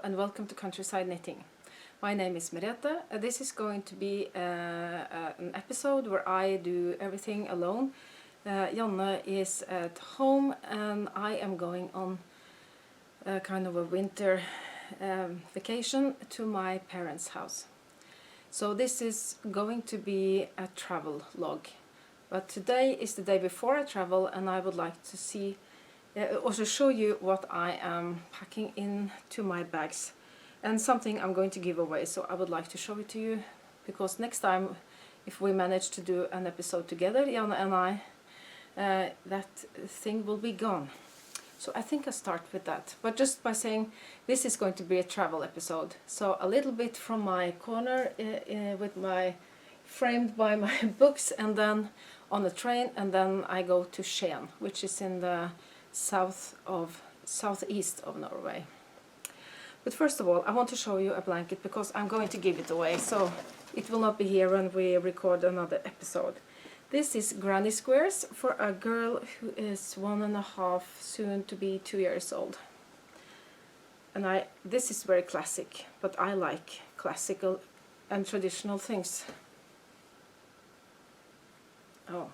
and welcome to Countryside Knitting. My name is Merete. This is going to be an episode where I do everything alone. Janne is at home and I am going on kind of a winter vacation to my parents' house. So this is going to be a travel log. But today is the day before I travel and I would like to see also show you what I am packing into my bags and something I'm going to give away, so I would like to show it to you because next time if we manage to do an episode together, Janne and I, that thing will be gone. So I think I'll start with that, but just by saying this is going to be a travel episode, so a little bit from my corner with my framed by my books, and then on the train, and then I go to Skien, which is in the southeast of Norway. But first of all, I want to show you a blanket because I'm going to give it away, so it will not be here when we record another episode. This is granny squares for a girl who is 1.5, soon to be 2 years old. And this is very classic, but I like classical and traditional things. Oh,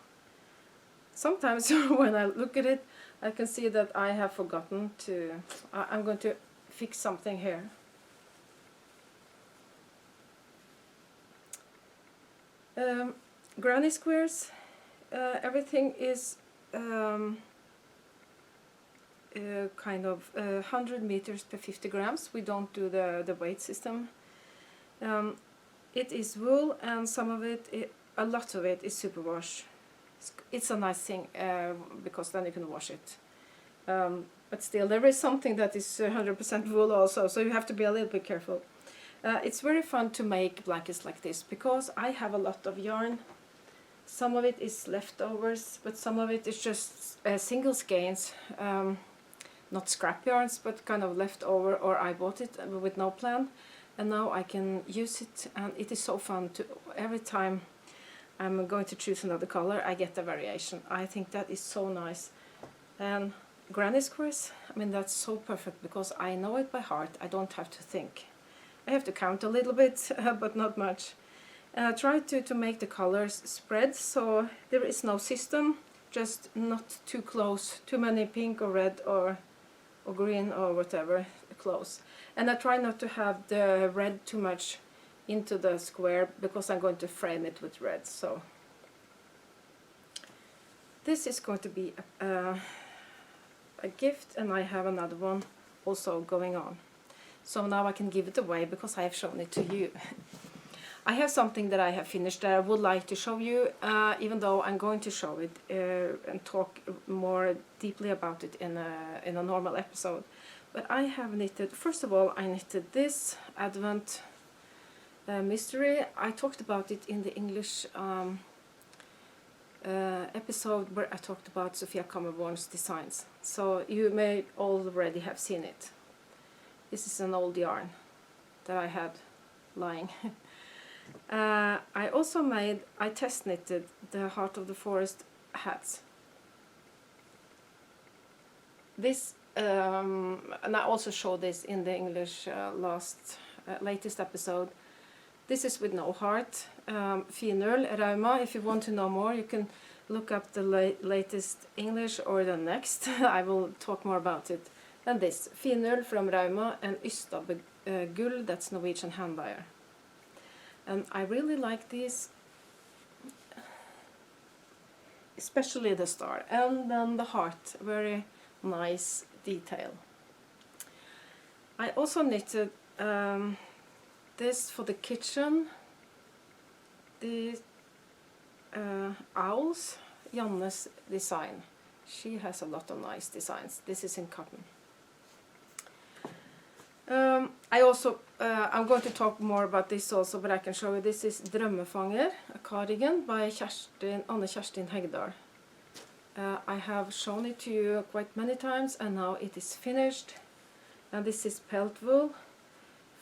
sometimes when I look at it, I can see that I have forgotten to... I'm going to fix something here. Granny squares, everything is kind of 100 meters per 50 grams. We don't do the weight system. It is wool, and some of it, a lot of it is superwash. It's a nice thing because then you can wash it. But still, there is something that is 100% wool also, so you have to be a little bit careful. It's very fun to make blankets like this because I have a lot of yarn. Some of it is leftovers, but some of it is just single skeins, not scrap yarns, but kind of leftover, or I bought it with no plan, and now I can use it, and it is so fun to every time I'm going to choose another color, I get a variation. I think that is so nice. And granny squares, I mean, that's so perfect because I know it by heart. I don't have to think. I have to count a little bit, but not much. And I try to make the colors spread, so there is no system, just not too close, too many pink or red or green or whatever close. And I try not to have the red too much into the square because I'm going to frame it with red. So this is going to be a gift, and I have another one also going on. So now I can give it away because I have shown it to you. I have something that I have finished that I would like to show you, even though I'm going to show it and talk more deeply about it in a normal episode. But I have knitted, first of all, I knitted this Advent mystery. I talked about it in the English episode where I talked about Sophia Kammerborn's designs. So you may already have seen it. This is an old yarn that I had lying. I also I test knitted the Heart of the Forest hats. This, and I also showed this in the English latest episode. This is with no heart, Finøl, Rauma. If you want to know more, you can look up the latest English or the next. I will talk more about it. And this, Finøl from Rauma, and Ysta Gull, that's Norwegian hand dyer. And I really like these, especially the star, and then the heart, very nice detail. I also knitted this for the kitchen, the owls, Janne's design. She has a lot of nice designs. This is in cotton. I also, I'm going to talk more about this also, but I can show you. This is Drømmefanger, a cardigan by Anne Kjerstin Hegdal. I have shown it to you quite many times, and now it is finished. And this is pelt wool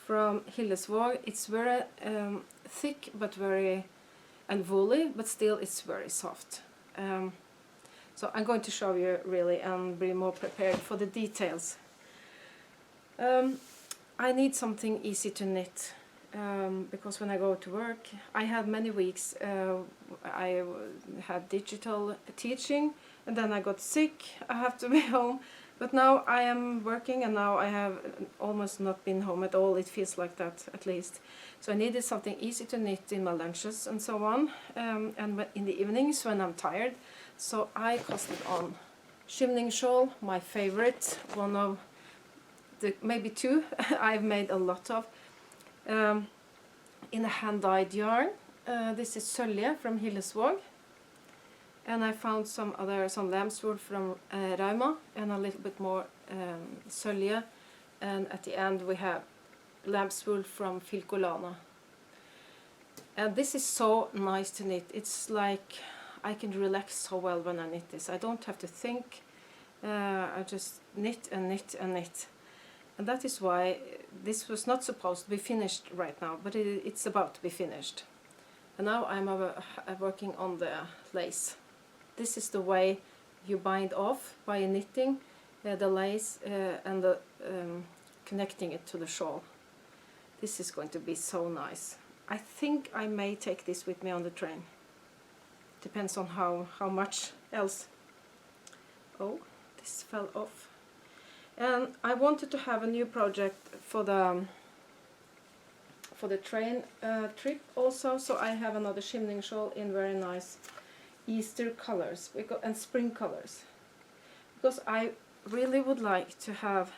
from Hillesvåg. It's very thick but very and woolly, but still it's very soft. So I'm going to show you really and be more prepared for the details. I need something easy to knit, because when I go to work, I had many weeks, I had digital teaching, and then I got sick, I have to be home, but now I am working, and now I have almost not been home at all. It feels like that, at least. So I needed something easy to knit in my lunches and so on, and in the evenings when I'm tired. So I costed on shimning shawl, my favorite, one of the maybe two I've made a lot of, in a hand-dyed yarn. This is sølje from Hillesvåg, and I found some lamb's wool from Rauma, and a little bit more sølje, and at the end we have lamb's wool from Filcolana. And this is so nice to knit. It's like I can relax so well when I knit this. I don't have to think. I just knit and knit and knit. And that is why this was not supposed to be finished right now, but it's about to be finished. And now I'm working on the lace. This is the way you bind off by knitting the lace and connecting it to the shawl. This is going to be so nice. I think I may take this with me on the train. Depends on how much else. Oh, this fell off. And I wanted to have a new project for the train trip also, so I have another shimning shawl in very nice Easter colors and spring colors, because I really would like to have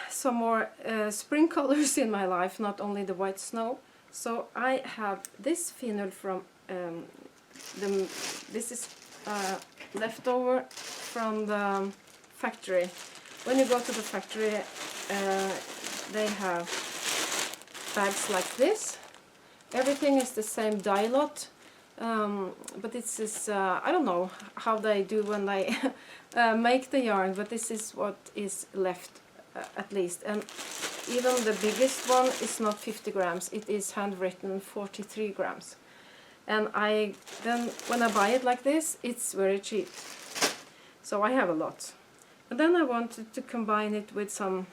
some more spring colors in my life, not only the white snow. So I have this finer from this is leftover from the factory. When you go to the factory, they have bags like this. Everything is the same dye lot, but this is I don't know how they do when they make the yarn, but this is what is left, at least. And even the biggest one is not 50 grams, it is handwritten 43 grams. And then when I buy it like this, it's very cheap. So I have a lot. And then I wanted to combine it with some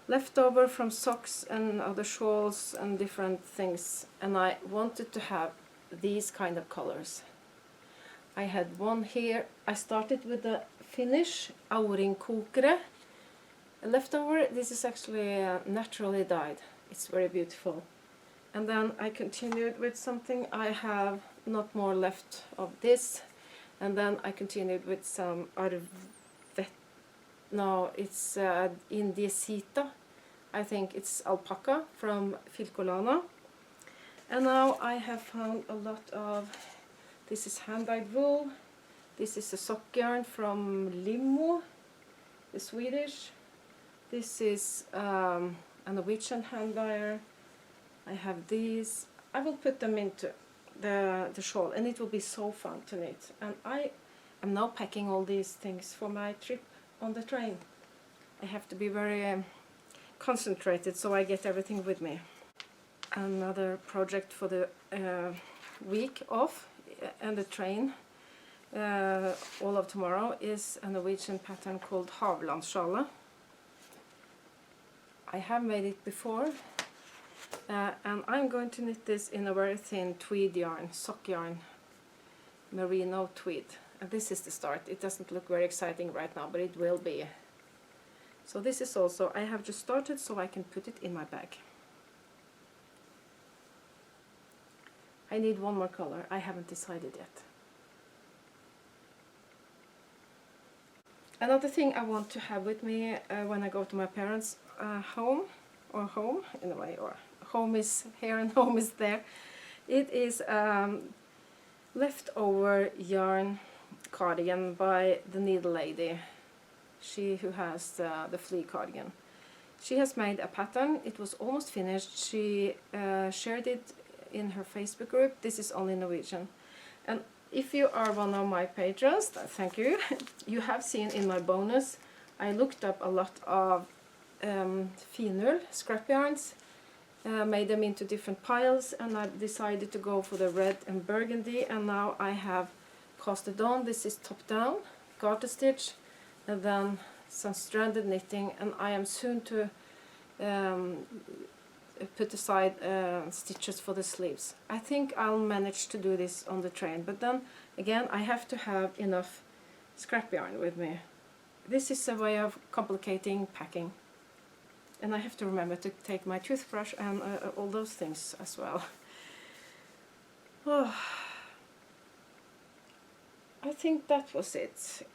leftover from socks and other shawls and different things. And I wanted to have these kind of colors. I had one here. I started with the Finnish Aurinkoukere leftover. This is actually naturally dyed. It's very beautiful. And then I continued with something. I have not more left of this. And then I continued with some no, it's Indiesita. I think it's alpaca from Filcolana. And now I have found a lot of, this is hand-dyed wool. This is a sock yarn from Limo, the Swedish. This is a Norwegian hand dyer. I have these. I will put them into the shawl, and it will be so fun to knit. And I am now packing all these things for my trip on the train. I have to be very concentrated so I get everything with me. Another project for the week off and the train all of tomorrow is a Norwegian pattern called Havlandssjale. I have made it before, and I'm going to knit this in a very thin tweed yarn, sock yarn, merino tweed. And this is the start. It doesn't look very exciting right now, but it will be. So this is also, I have just started so I can put it in my bag. I need one more color. I haven't decided yet. Another thing I want to have with me when I go to my parents' home in a way, or home is here and home is there. It is leftover yarn cardigan by the Needlelady. She who has the flea cardigan. She has made a pattern. It was almost finished. She shared it in her Facebook group. This is only Norwegian. And if you are one of my patrons, thank you. You have seen in my bonus, I looked up a lot of finull scrap yarns, made them into different piles, and I decided to go for the red and burgundy, and now I have casted on. This is top down, garter stitch, and then some stranded knitting, and I am soon to put aside stitches for the sleeves. I think I'll manage to do this on the train, but then again I have to have enough scrap yarn with me. This is a way of complicating packing, and I have to remember to take my toothbrush and all those things as well. Oh, I think that was it.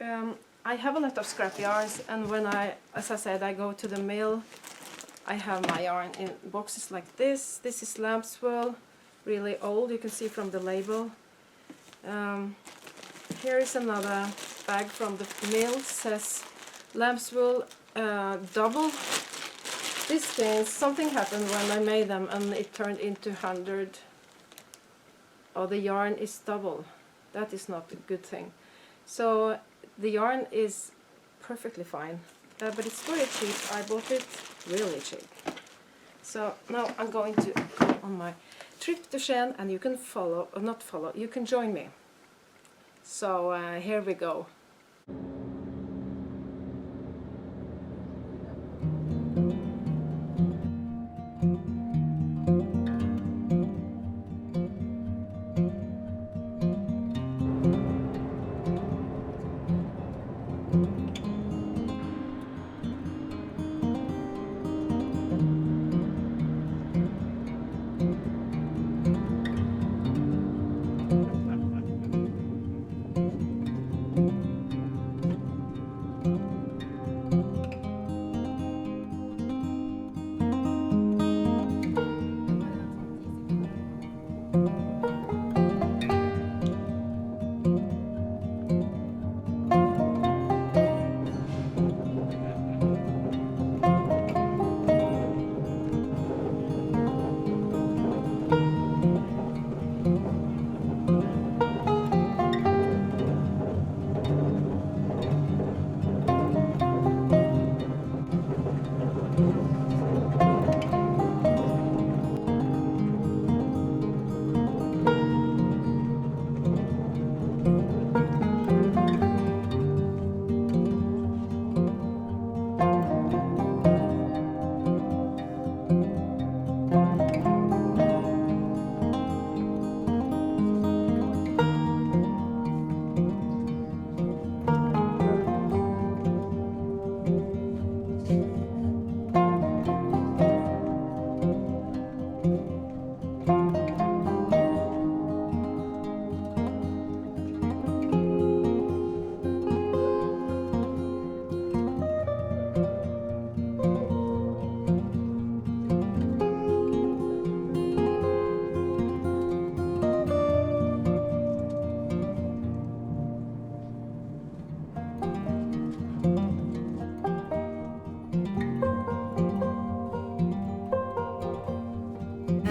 I have a lot of scrap yarns, and when as I said, I go to the mill, I have my yarn in boxes like this. This is lamb's wool, really old, you can see from the label. Here is another bag from the mill, says lamb's wool double. These things, something happened when I made them and it turned into 100. Oh, the yarn is double. That is not a good thing. So the yarn is perfectly fine, but it's very cheap. I bought it really cheap. So now I'm going to go on my trip to Skien, and you can follow, or not follow, you can join me. So here we go.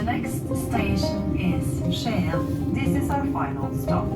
Next station is Skien. This is our final stop.